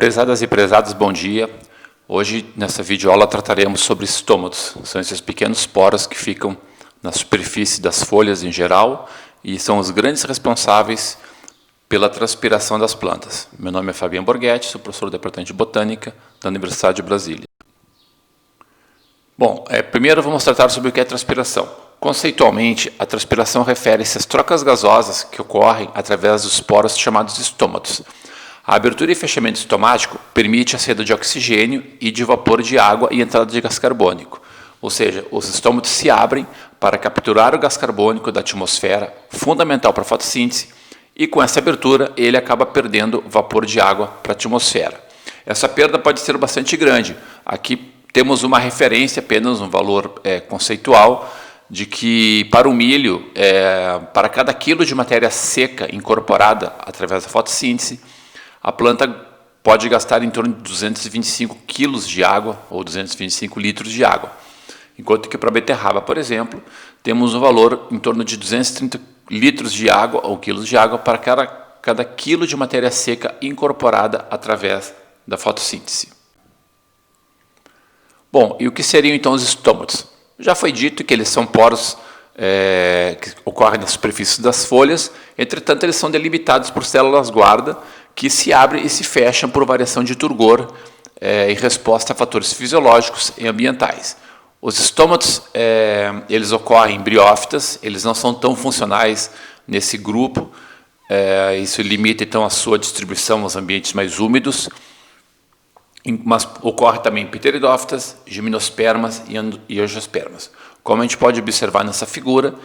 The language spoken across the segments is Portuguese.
Prezadas e prezados, bom dia. Hoje, nessa videoaula, trataremos sobre estômatos. São esses pequenos poros que ficam na superfície das folhas em geral e são os grandes responsáveis pela transpiração das plantas. Meu nome é Fabiano Borghetti, sou professor do Departamento de Botânica da Universidade de Brasília. Bom, primeiro vamos tratar sobre o que é transpiração. Conceitualmente, a transpiração refere-se às trocas gasosas que ocorrem através dos poros chamados estômatos. A abertura e fechamento estomático permite a saída de oxigênio e de vapor de água e entrada de gás carbônico. Ou seja, os estômatos se abrem para capturar o gás carbônico da atmosfera, fundamental para a fotossíntese, e com essa abertura ele acaba perdendo vapor de água para a atmosfera. Essa perda pode ser bastante grande. Aqui temos uma referência, apenas um valor conceitual, de que para o milho, para cada quilo de matéria seca incorporada através da fotossíntese, a planta pode gastar em torno de 225 quilos de água ou 225 litros de água. Enquanto que para a beterraba, por exemplo, temos um valor em torno de 230 litros de água ou quilos de água para cada quilo de matéria seca incorporada através da fotossíntese. Bom, e o que seriam então os estômatos? Já foi dito que eles são poros que ocorrem na superfície das folhas, entretanto eles são delimitados por células guarda que se abrem e se fecham por variação de turgor em resposta a fatores fisiológicos e ambientais. Os estômatos, eles ocorrem em briófitas, eles não são tão funcionais nesse grupo, isso limita então a sua distribuição aos ambientes mais úmidos, mas ocorre também em pteridófitas, gimnospermas e angiospermas. Como a gente pode observar nessa figura,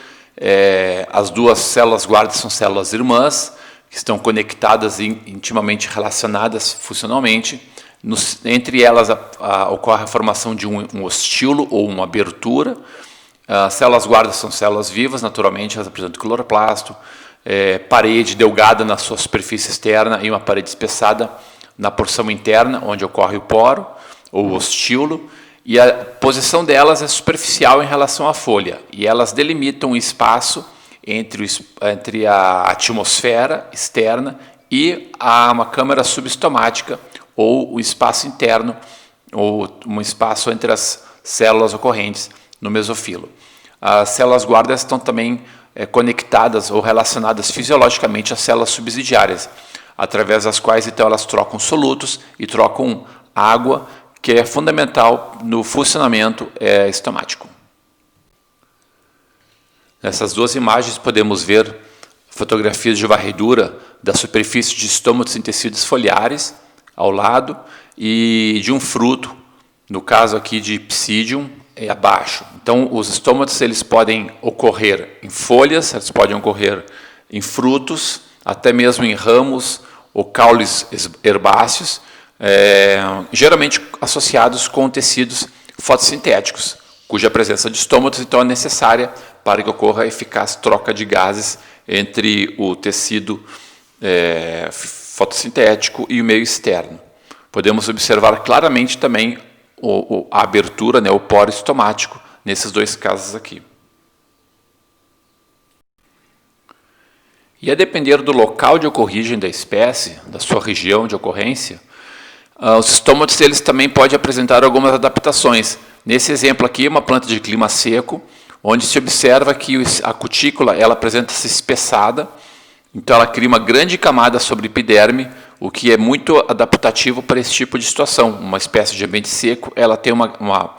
as duas células guarda são células irmãs, que estão conectadas e intimamente relacionadas funcionalmente. Entre elas ocorre a formação de um ostilo ou uma abertura. As células guarda são células vivas, naturalmente, elas apresentam cloroplasto, parede delgada na sua superfície externa e uma parede espessada na porção interna, onde ocorre o poro ou o ostilo, e a posição delas é superficial em relação à folha, e elas delimitam um espaço entre a atmosfera externa e uma câmara subestomática, ou o espaço interno, ou um espaço entre as células ocorrentes no mesofilo. As células guarda estão também conectadas ou relacionadas fisiologicamente às células subsidiárias, através das quais então elas trocam solutos e trocam água, que é fundamental no funcionamento estomático. Nessas duas imagens podemos ver fotografias de varredura da superfície de estômatos em tecidos foliares ao lado e de um fruto, no caso aqui de Psidium, abaixo. Então, os estômatos eles podem ocorrer em folhas, eles podem ocorrer em frutos, até mesmo em ramos ou caules herbáceos, geralmente associados com tecidos fotossintéticos, cuja presença de estômatos então é necessária para que ocorra a eficaz troca de gases entre o tecido fotossintético e o meio externo. Podemos observar claramente também a abertura, o poro estomático, nesses dois casos aqui. E a depender do local de origem da espécie, da sua região de ocorrência, os estômatos eles também podem apresentar algumas adaptações. Nesse exemplo aqui, uma planta de clima seco, onde se observa que a cutícula ela apresenta-se espessada, então ela cria uma grande camada sobre a epiderme, o que é muito adaptativo para esse tipo de situação. Uma espécie de ambiente seco, ela tem uma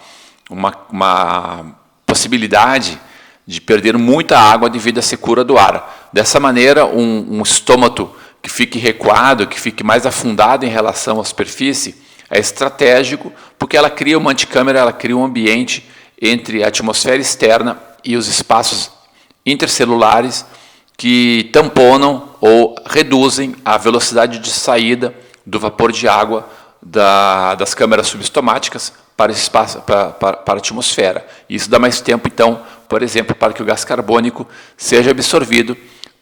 possibilidade de perder muita água devido à secura do ar. Dessa maneira, um estômato que fique recuado, que fique mais afundado em relação à superfície, é estratégico, porque ela cria uma anticâmara, ela cria um ambiente entre a atmosfera externa e os espaços intercelulares que tamponam ou reduzem a velocidade de saída do vapor de água das câmaras subestomáticas para esse espaço, para a atmosfera. Isso dá mais tempo, então, por exemplo, para que o gás carbônico seja absorvido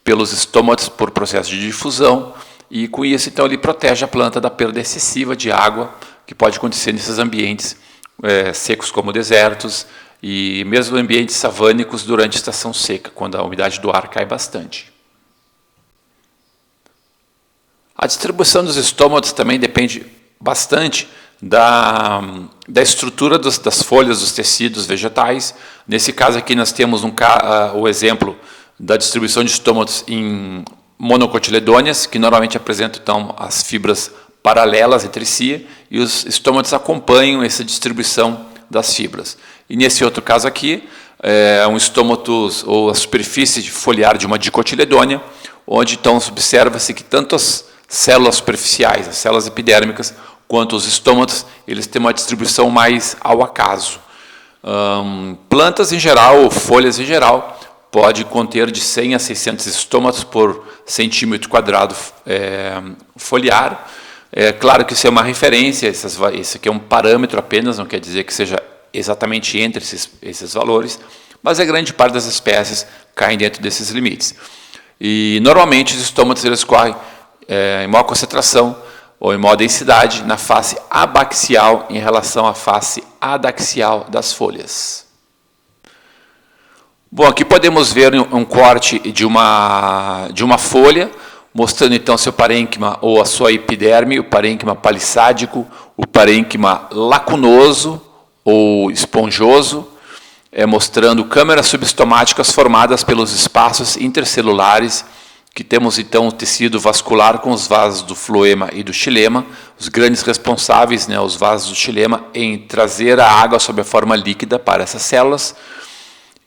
pelos estômatos por processo de difusão, e com isso, então, ele protege a planta da perda excessiva de água que pode acontecer nesses ambientes secos como desertos e mesmo ambientes savânicos durante a estação seca, quando a umidade do ar cai bastante. A distribuição dos estômatos também depende bastante da estrutura das folhas dos tecidos vegetais. Nesse caso aqui nós temos o exemplo da distribuição de estômatos em monocotiledôneas, que normalmente apresentam então as fibras paralelas entre si, e os estômatos acompanham essa distribuição das fibras. E nesse outro caso aqui, é um estômato ou a superfície foliar de uma dicotiledônea, onde então observa-se que tanto as células superficiais, as células epidérmicas, quanto os estômatos, eles têm uma distribuição mais ao acaso. Plantas em geral, ou folhas em geral, pode conter de 100 a 600 estômatos por centímetro quadrado foliar. É claro que isso é uma referência, esse aqui é um parâmetro apenas, não quer dizer que seja exatamente entre esses valores, mas a grande parte das espécies caem dentro desses limites. E normalmente os estômatos eles correm em maior concentração ou em maior densidade na face abaxial em relação à face adaxial das folhas. Bom, aqui podemos ver um corte de uma folha, mostrando então seu parênquima ou a sua epiderme, o parênquima palissádico, o parênquima lacunoso ou esponjoso, mostrando câmeras subestomáticas formadas pelos espaços intercelulares, que temos então o tecido vascular com os vasos do floema e do xilema, os grandes responsáveis, os vasos do xilema, em trazer a água sob a forma líquida para essas células,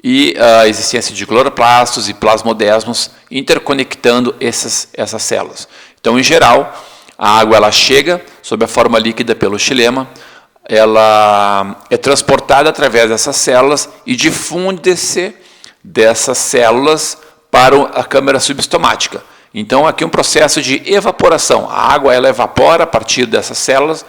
e a existência de cloroplastos e plasmodesmos interconectando essas células. Então, em geral, a água ela chega sob a forma líquida pelo xilema, ela é transportada através dessas células e difunde-se dessas células para a câmara subestomática. Então, aqui um processo de evaporação. A água ela evapora a partir dessas células,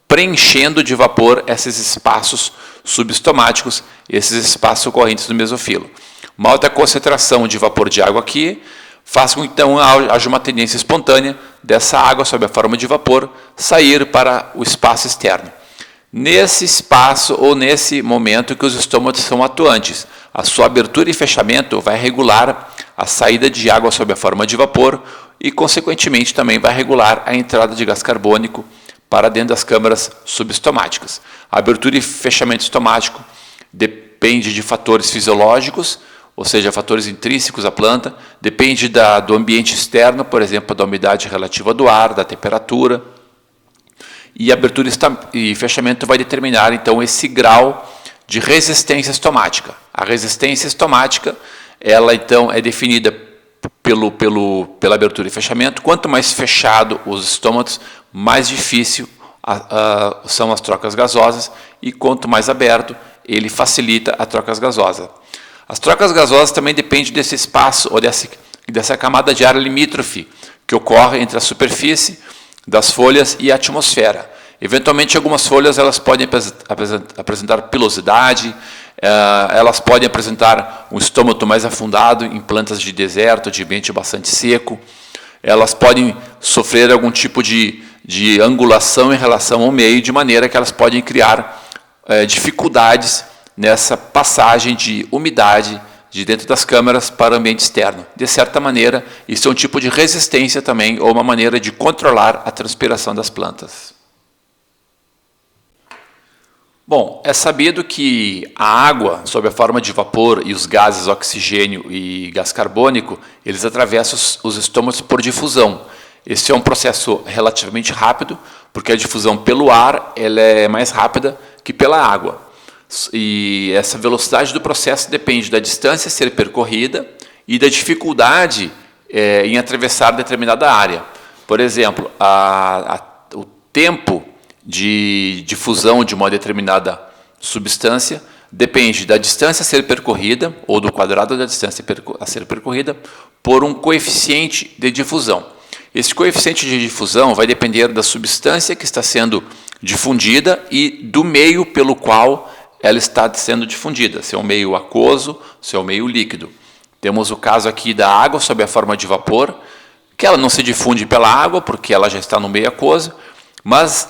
preenchendo de vapor esses espaços subestomáticos, esses espaços ocorrentes no mesofilo. Uma alta concentração de vapor de água aqui faz com que então haja uma tendência espontânea dessa água sob a forma de vapor sair para o espaço externo. Nesse espaço ou nesse momento que os estômatos são atuantes, a sua abertura e fechamento vai regular a saída de água sob a forma de vapor e, consequentemente, também vai regular a entrada de gás carbônico para dentro das câmaras subestomáticas. A abertura e fechamento estomático depende de fatores fisiológicos, ou seja, fatores intrínsecos à planta, depende do ambiente externo, por exemplo, da umidade relativa do ar, da temperatura, e a abertura e fechamento vai determinar, então, esse grau de resistência estomática. A resistência estomática, ela, então, é definida pela abertura e fechamento. Quanto mais fechado os estômatos, mais difícil são as trocas gasosas, e quanto mais aberto, ele facilita a troca gasosa. As trocas gasosas também dependem desse espaço ou dessa camada de ar limítrofe que ocorre entre a superfície das folhas e a atmosfera. Eventualmente, algumas folhas elas podem apresentar pilosidade, elas podem apresentar um estômato mais afundado em plantas de deserto, de ambiente bastante seco. Elas podem sofrer algum tipo de angulação em relação ao meio, de maneira que elas podem criar dificuldades nessa passagem de umidade de dentro das câmaras para o ambiente externo. De certa maneira, isso é um tipo de resistência também, ou uma maneira de controlar a transpiração das plantas. Bom, é sabido que a água, sob a forma de vapor, e os gases oxigênio e gás carbônico, eles atravessam os estômatos por difusão. Esse é um processo relativamente rápido, porque a difusão pelo ar ela é mais rápida que pela água. E essa velocidade do processo depende da distância a ser percorrida e da dificuldade em atravessar determinada área. Por exemplo, o tempo de difusão de uma determinada substância depende da distância a ser percorrida, ou do quadrado da distância a ser percorrida, por um coeficiente de difusão. Esse coeficiente de difusão vai depender da substância que está sendo difundida e do meio pelo qual ela está sendo difundida, se é um meio aquoso, se é um meio líquido. Temos o caso aqui da água sob a forma de vapor, que ela não se difunde pela água, porque ela já está no meio aquoso, mas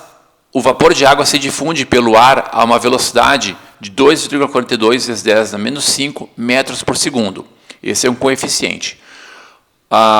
o vapor de água se difunde pelo ar a uma velocidade de 2,42 vezes 10 a menos 5 metros por segundo. Esse é um coeficiente.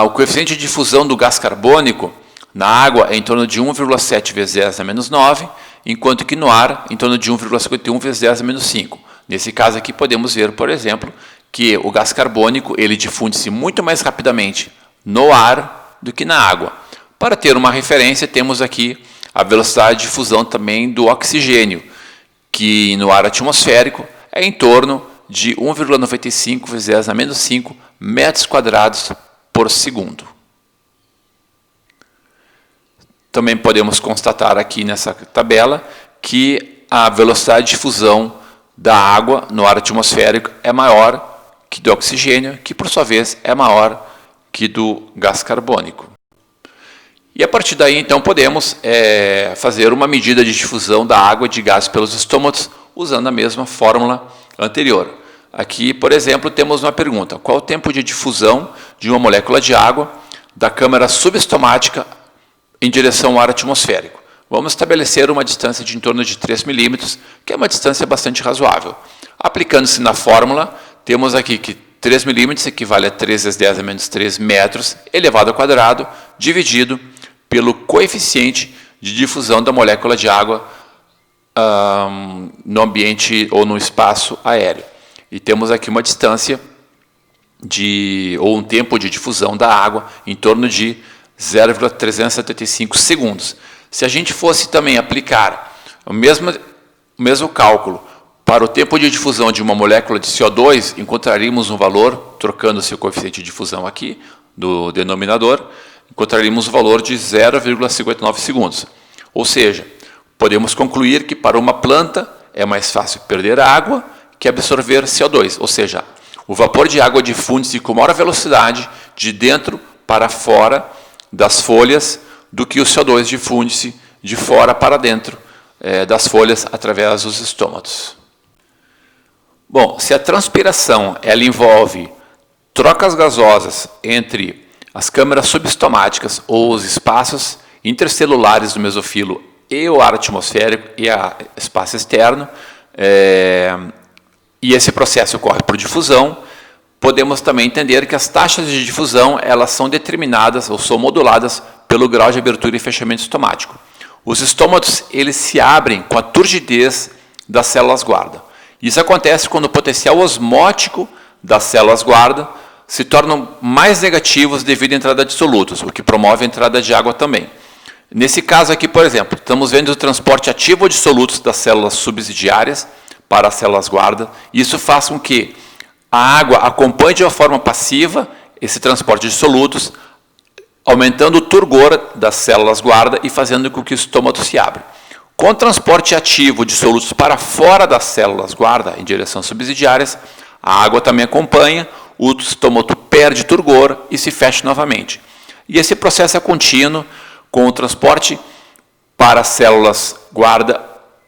O coeficiente de difusão do gás carbônico Na água é em torno de 1,7 vezes 10 a menos 9, enquanto que no ar em torno de 1,51 vezes 10 a menos 5. Nesse caso aqui podemos ver, por exemplo, que o gás carbônico ele difunde-se muito mais rapidamente no ar do que na água. Para ter uma referência, temos aqui a velocidade de difusão também do oxigênio, que no ar atmosférico é em torno de 1,95 vezes 10 a menos 5 metros quadrados por segundo. Também podemos constatar aqui nessa tabela que a velocidade de difusão da água no ar atmosférico é maior que do oxigênio, que por sua vez é maior que do gás carbônico. E a partir daí, então, podemos fazer uma medida de difusão da água e de gás pelos estômatos usando a mesma fórmula anterior. Aqui, por exemplo, temos uma pergunta: qual o tempo de difusão de uma molécula de água da câmara subestomática em direção ao ar atmosférico? Vamos estabelecer uma distância de em torno de 3 milímetros, que é uma distância bastante razoável. Aplicando-se na fórmula, temos aqui que 3 milímetros equivale a 3 vezes 10 a menos 3 metros elevado ao quadrado, dividido pelo coeficiente de difusão da molécula de água no ambiente ou no espaço aéreo. E temos aqui uma distância ou um tempo de difusão da água em torno de 0,375 segundos. Se a gente fosse também aplicar o mesmo cálculo para o tempo de difusão de uma molécula de CO2, encontraríamos um valor, trocando seu coeficiente de difusão aqui, do denominador, encontraríamos um valor de 0,59 segundos. Ou seja, podemos concluir que para uma planta é mais fácil perder água que absorver CO2. Ou seja, o vapor de água difunde-se com maior velocidade de dentro para fora das folhas do que o CO2 difunde-se de fora para dentro das folhas através dos estômatos. Bom, se a transpiração ela envolve trocas gasosas entre as câmaras subestomáticas ou os espaços intercelulares do mesofilo e o ar atmosférico e o espaço externo, e esse processo ocorre por difusão, podemos também entender que as taxas de difusão elas são determinadas ou são moduladas pelo grau de abertura e fechamento estomático. Os estômatos eles se abrem com a turgidez das células guarda. Isso acontece quando o potencial osmótico das células guarda se tornam mais negativos devido à entrada de solutos, o que promove a entrada de água também. Nesse caso aqui, por exemplo, estamos vendo o transporte ativo de solutos das células subsidiárias para as células guarda. Isso faz com que a água acompanhe de uma forma passiva esse transporte de solutos, aumentando o turgor das células guarda e fazendo com que o estômato se abra. Com o transporte ativo de solutos para fora das células guarda, em direção subsidiárias, a água também acompanha, o estômato perde turgor e se fecha novamente. E esse processo é contínuo, com o transporte para as células guarda,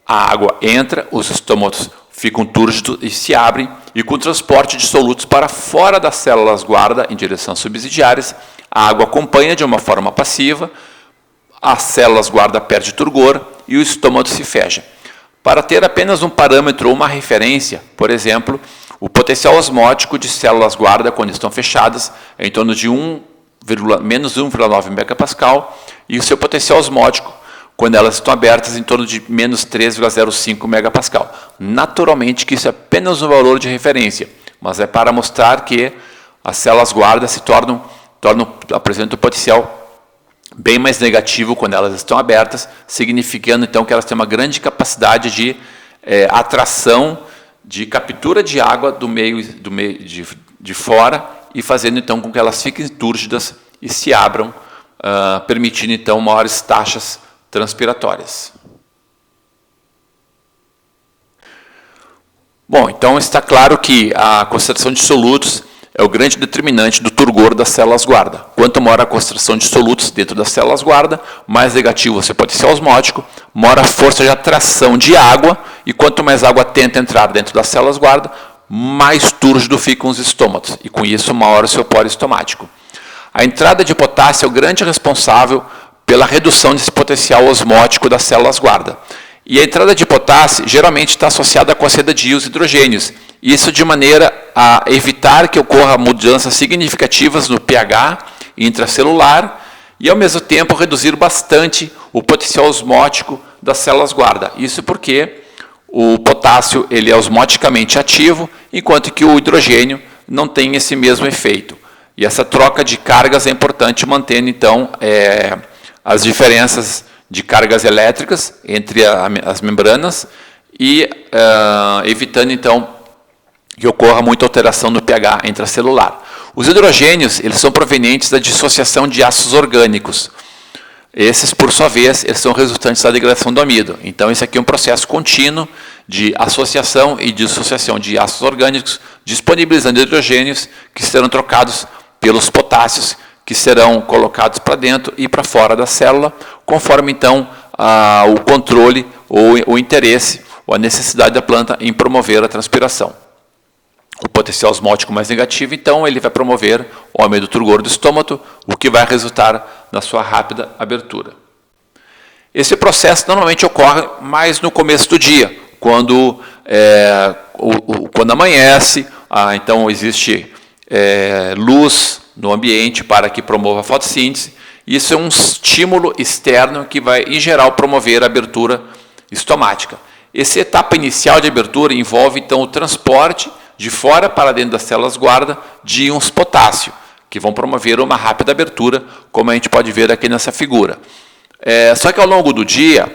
a água entra, os estômatos ficam túrgidos e se abrem, e com o transporte de solutos para fora das células guarda, em direção subsidiárias, a água acompanha de uma forma passiva, as células guarda perde turgor e o estômago se fecha. Para ter apenas um parâmetro ou uma referência, por exemplo, o potencial osmótico de células guarda quando estão fechadas é em torno de menos 1,9 megapascal e o seu potencial osmótico quando elas estão abertas em torno de menos 3,05 megapascal. Naturalmente que isso é apenas um valor de referência, mas é para mostrar que as células guarda apresentam um potencial bem mais negativo quando elas estão abertas, significando então que elas têm uma grande capacidade de atração, de captura de água do meio de fora e fazendo então com que elas fiquem túrgidas e se abram, permitindo então maiores taxas transpiratórias. Bom, então está claro que a concentração de solutos é o grande determinante do turgor das células guarda. Quanto maior a concentração de solutos dentro das células guarda, mais negativo o seu potencial osmótico, maior a força de atração de água, e quanto mais água tenta entrar dentro das células guarda, mais túrgido ficam os estômatos, e com isso maior o seu poro estomático. A entrada de potássio é o grande responsável pela redução desse potencial osmótico das células guarda. E a entrada de potássio geralmente está associada com a saída de íons hidrogênios, isso de maneira a evitar que ocorra mudanças significativas no pH intracelular e, ao mesmo tempo, reduzir bastante o potencial osmótico das células guarda. Isso porque o potássio ele é osmoticamente ativo, enquanto que o hidrogênio não tem esse mesmo efeito. E essa troca de cargas é importante, mantendo, então, as diferenças de cargas elétricas entre as membranas e evitando, então, que ocorra muita alteração no pH intracelular. Os hidrogênios eles são provenientes da dissociação de ácidos orgânicos. Esses, por sua vez, eles são resultantes da degradação do amido. Então, esse aqui é um processo contínuo de associação e dissociação de ácidos orgânicos, disponibilizando hidrogênios que serão trocados pelos potássios, que serão colocados para dentro e para fora da célula, conforme, então, o controle ou o interesse ou a necessidade da planta em promover a transpiração. O potencial osmótico mais negativo, então, ele vai promover o aumento do turgor do estômago, o que vai resultar na sua rápida abertura. Esse processo normalmente ocorre mais no começo do dia, quando amanhece, então existe luz no ambiente para que promova a fotossíntese. Isso é um estímulo externo que vai, em geral, promover a abertura estomática. Essa etapa inicial de abertura envolve, então, o transporte de fora para dentro das células guarda de íons potássio, que vão promover uma rápida abertura, como a gente pode ver aqui nessa figura. Só que ao longo do dia,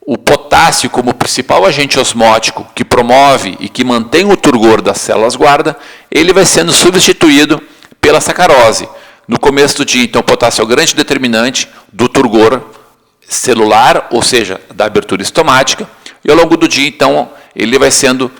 o potássio, como principal agente osmótico que promove e que mantém o turgor das células guarda, ele vai sendo substituído pela sacarose. No começo do dia, então, o potássio é o grande determinante do turgor celular, ou seja, da abertura estomática, e ao longo do dia, então, ele vai sendo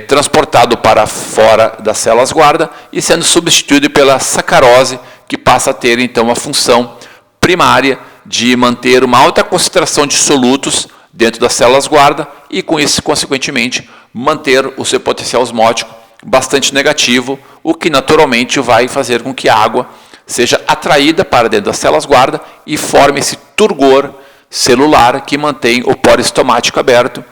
transportado para fora das células guarda e sendo substituído pela sacarose, que passa a ter, então, a função primária de manter uma alta concentração de solutos dentro das células guarda e, com isso, consequentemente, manter o seu potencial osmótico bastante negativo, o que naturalmente vai fazer com que a água seja atraída para dentro das células guarda e forme esse turgor celular que mantém o poro estomático aberto.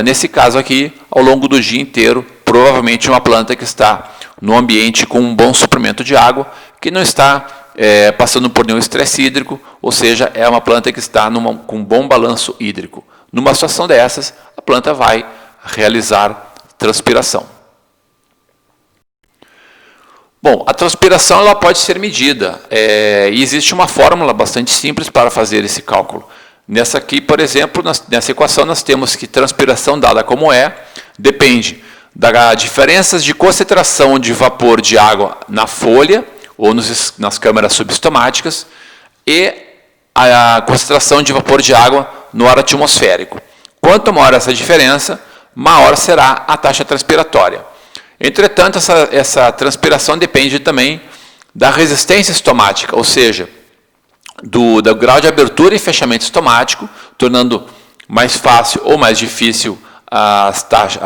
Nesse caso aqui, ao longo do dia inteiro, provavelmente uma planta que está no ambiente com um bom suprimento de água, que não está passando por nenhum estresse hídrico, ou seja, é uma planta que está com um bom balanço hídrico. Numa situação dessas, a planta vai realizar transpiração. Bom, a transpiração ela pode ser medida, e existe uma fórmula bastante simples para fazer esse cálculo. Nessa aqui, por exemplo, nessa equação nós temos que transpiração dada como depende das diferenças de concentração de vapor de água na folha ou nas câmaras subestomáticas e a concentração de vapor de água no ar atmosférico. Quanto maior essa diferença, maior será a taxa transpiratória. Entretanto, essa transpiração depende também da resistência estomática, ou seja, do grau de abertura e fechamento estomático, tornando mais fácil ou mais difícil a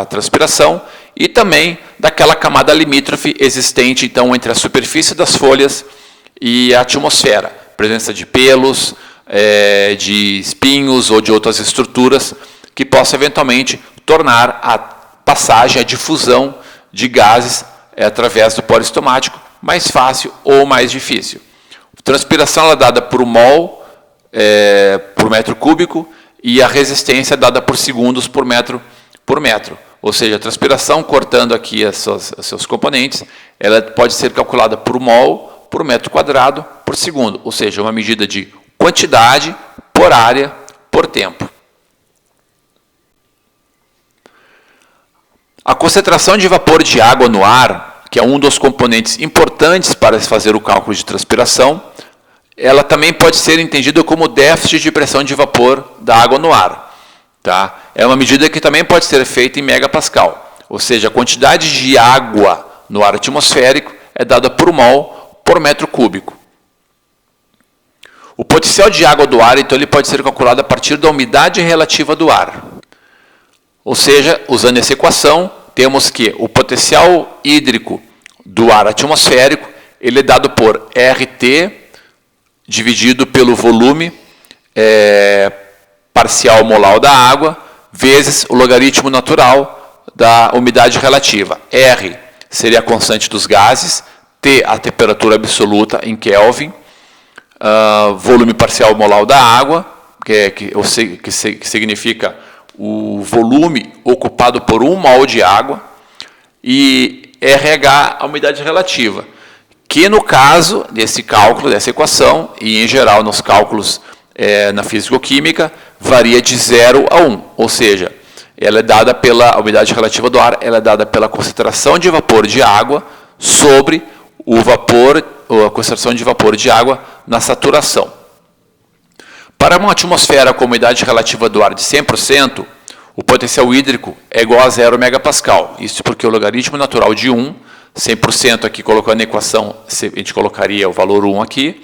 transpiração, e também daquela camada limítrofe existente, então, entre a superfície das folhas e a atmosfera. Presença de pelos, de espinhos ou de outras estruturas que possam eventualmente tornar a passagem, a difusão de gases através do poro estomático mais fácil ou mais difícil. Transpiração é dada por mol por metro cúbico e a resistência é dada por segundos por metro. Ou seja, a transpiração, cortando aqui os seus componentes, ela pode ser calculada por mol por metro quadrado por segundo, ou seja, uma medida de quantidade por área por tempo. A concentração de vapor de água no ar, que é um dos componentes importantes para fazer o cálculo de transpiração, ela também pode ser entendida como déficit de pressão de vapor da água no ar. Tá? É uma medida que também pode ser feita em megapascal, ou seja, a quantidade de água no ar atmosférico é dada por mol por metro cúbico. O potencial de água do ar, então, ele pode ser calculado a partir da umidade relativa do ar. Ou seja, usando essa equação, temos que o potencial hídrico do ar atmosférico ele é dado por RT dividido pelo volume parcial molar da água, vezes o logaritmo natural da umidade relativa. R seria a constante dos gases, T a temperatura absoluta em Kelvin, volume parcial molar da água, que significa o volume ocupado por 1 mol de água, e RH, a umidade relativa, que no caso desse cálculo, dessa equação, e em geral nos cálculos na físico-química, varia de 0 a 1, ou seja, ela é dada a umidade relativa do ar, ela é dada pela concentração de vapor de água sobre o vapor, ou a concentração de vapor de água na saturação. Para uma atmosfera com umidade relativa do ar de 100%, o potencial hídrico é igual a 0 megapascal. Isso porque o logaritmo natural de 1, 100% aqui colocando a equação, a gente colocaria o valor 1 aqui,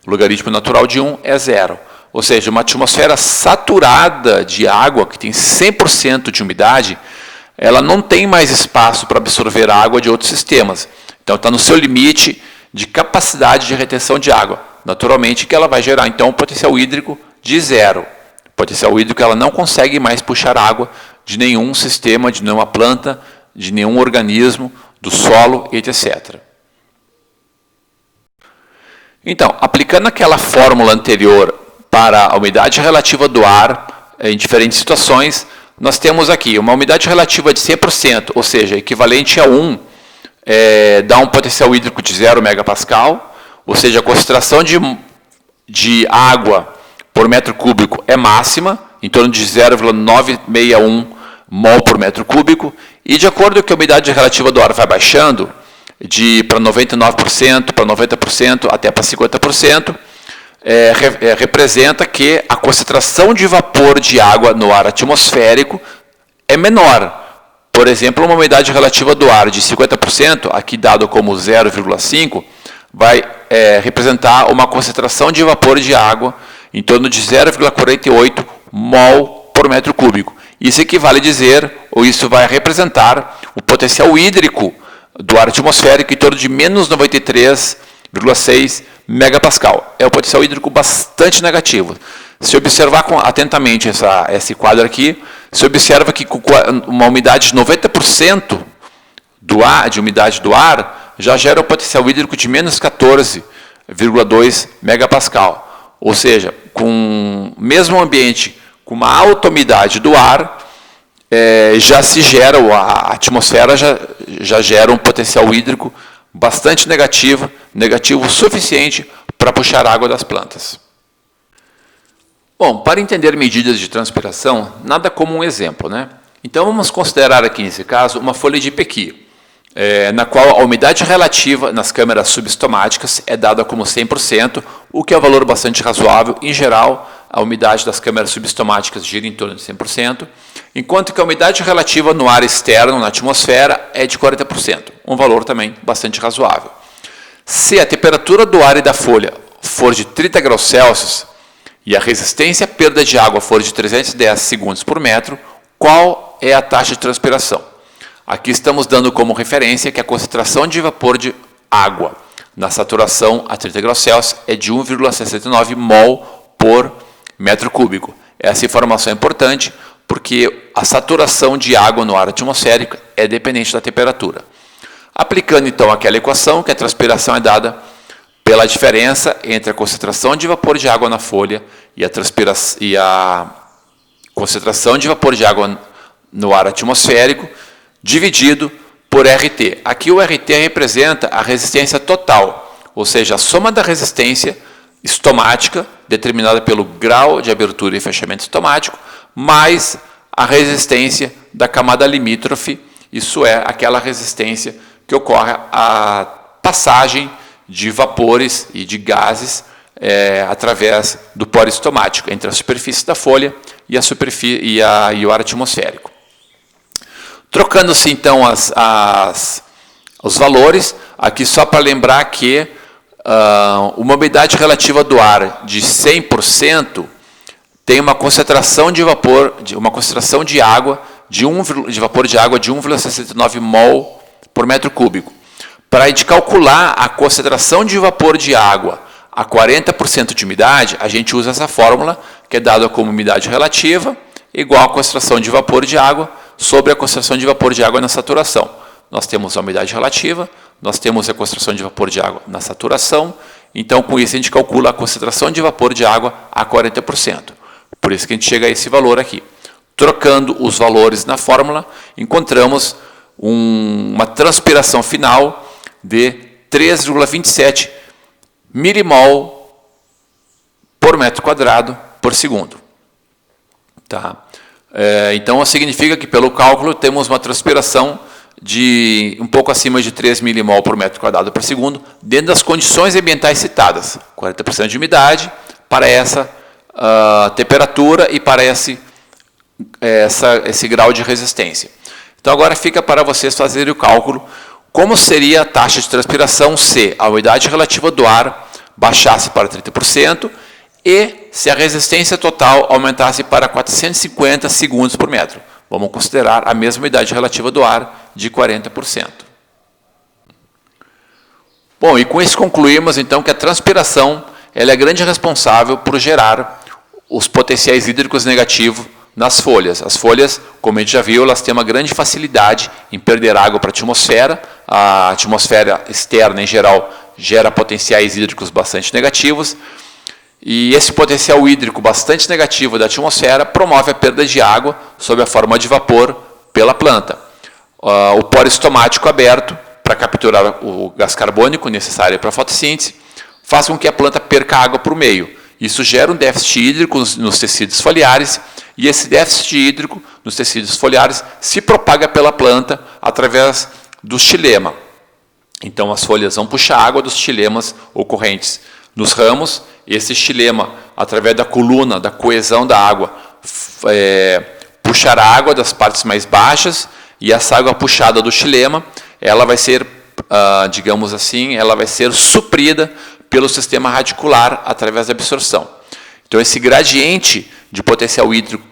o logaritmo natural de 1 é 0. Ou seja, uma atmosfera saturada de água, que tem 100% de umidade, ela não tem mais espaço para absorver água de outros sistemas. Então, está no seu limite de capacidade de retenção de água. Naturalmente, que ela vai gerar, então, um potencial hídrico de 0. O potencial hídrico, ela não consegue mais puxar água de nenhum sistema, de nenhuma planta, de nenhum organismo, do solo, etc. Então, aplicando aquela fórmula anterior para a umidade relativa do ar, em diferentes situações, nós temos aqui uma umidade relativa de 100%, ou seja, equivalente a 1, dá um potencial hídrico de 0 megapascal, ou seja, a concentração de água por metro cúbico é máxima, em torno de 0,961 mol por metro cúbico, e de acordo com que a umidade relativa do ar vai baixando, para 99%, para 90%, até para 50%, representa que a concentração de vapor de água no ar atmosférico é menor. Por exemplo, uma umidade relativa do ar de 50%, aqui dado como 0,5, vai representar uma concentração de vapor de água em torno de 0,48 mol por metro cúbico. Isso equivale a dizer, ou isso vai representar, o potencial hídrico do ar atmosférico em torno de menos 93,6 megapascal. É um potencial hídrico bastante negativo. Se observar atentamente esse quadro aqui, se observa que com uma umidade de 90% de umidade do ar, já gera um potencial hídrico de menos 14,2 megapascal. Ou seja, com o mesmo ambiente, com uma alta umidade do ar, a atmosfera já gera um potencial hídrico bastante negativo o suficiente para puxar água das plantas. Bom, para entender medidas de transpiração, nada como um exemplo, né? Então vamos considerar aqui nesse caso uma folha de pequi, na qual a umidade relativa nas câmeras subestomáticas é dada como 100%, o que é um valor bastante razoável. Em geral, a umidade das câmeras subestomáticas gira em torno de 100%, enquanto que a umidade relativa no ar externo, na atmosfera, é de 40%, um valor também bastante razoável. Se a temperatura do ar e da folha for de 30 graus Celsius e a resistência à perda de água for de 310 segundos por metro, qual é a taxa de transpiração? Aqui estamos dando como referência que a concentração de vapor de água na saturação a 30 graus Celsius é de 1,69 mol por metro cúbico. Essa informação é importante porque a saturação de água no ar atmosférico é dependente da temperatura. Aplicando então aquela equação, que a transpiração é dada pela diferença entre a concentração de vapor de água na folha e a concentração de vapor de água no ar atmosférico, dividido por RT. Aqui o RT representa a resistência total, ou seja, a soma da resistência estomática, determinada pelo grau de abertura e fechamento estomático, mais a resistência da camada limítrofe, isso é, aquela resistência que ocorre à passagem de vapores e de gases através do poro estomático, entre a superfície da folha e o ar atmosférico. Trocando-se então os valores, aqui só para lembrar que uma umidade relativa do ar de 100% tem uma concentração de vapor, uma concentração de água de vapor de água de 1,69 mol por metro cúbico. Para a gente calcular a concentração de vapor de água a 40% de umidade, a gente usa essa fórmula, que é dada como umidade relativa, igual a concentração de vapor de água sobre a concentração de vapor de água na saturação. Nós temos a umidade relativa, nós temos a concentração de vapor de água na saturação, Então, com isso, a gente calcula a concentração de vapor de água a 40%. Por isso que a gente chega a esse valor aqui. Trocando os valores na fórmula, encontramos uma transpiração final de 3,27 milimol por metro quadrado por segundo. Tá? Então, significa que, pelo cálculo, temos uma transpiração de um pouco acima de 3 milimol por metro quadrado por segundo, dentro das condições ambientais citadas. 40% de umidade para essa temperatura e para esse grau de resistência. Então, agora fica para vocês fazerem o cálculo como seria a taxa de transpiração se a umidade relativa do ar baixasse para 30% e se a resistência total aumentasse para 450 segundos por metro. Vamos considerar a mesma umidade relativa do ar de 40%. Bom, e com isso concluímos então que a transpiração ela é a grande responsável por gerar os potenciais hídricos negativos nas folhas. As folhas, como a gente já viu, elas têm uma grande facilidade em perder água para a atmosfera. A atmosfera externa, em geral, gera potenciais hídricos bastante negativos. E esse potencial hídrico bastante negativo da atmosfera promove a perda de água sob a forma de vapor pela planta. O poro estomático aberto, para capturar o gás carbônico necessário para a fotossíntese, faz com que a planta perca água por meio. Isso gera um déficit hídrico nos tecidos foliares, e esse déficit hídrico nos tecidos foliares se propaga pela planta através do xilema. Então, as folhas vão puxar água dos xilemas ocorrentes nos ramos. Esse xilema, através da coluna, da coesão da água, puxará água das partes mais baixas, e essa água puxada do xilema, ela vai ser, digamos assim, ela vai ser suprida pelo sistema radicular através da absorção. Então, esse gradiente de potencial hídrico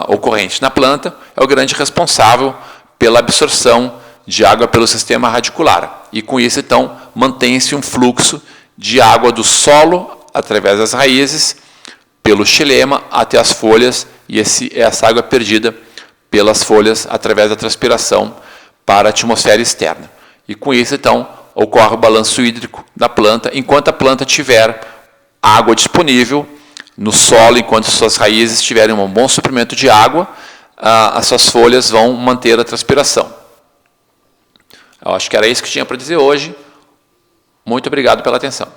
ocorrente na planta é o grande responsável pela absorção de água pelo sistema radicular. E com isso, então, mantém-se um fluxo de água do solo através das raízes, pelo xilema até as folhas, e essa água é perdida pelas folhas através da transpiração para a atmosfera externa. E com isso, então, ocorre o balanço hídrico da planta, enquanto a planta tiver água disponível no solo, enquanto suas raízes tiverem um bom suprimento de água, as suas folhas vão manter a transpiração. Eu acho que era isso que tinha para dizer hoje. Muito obrigado pela atenção.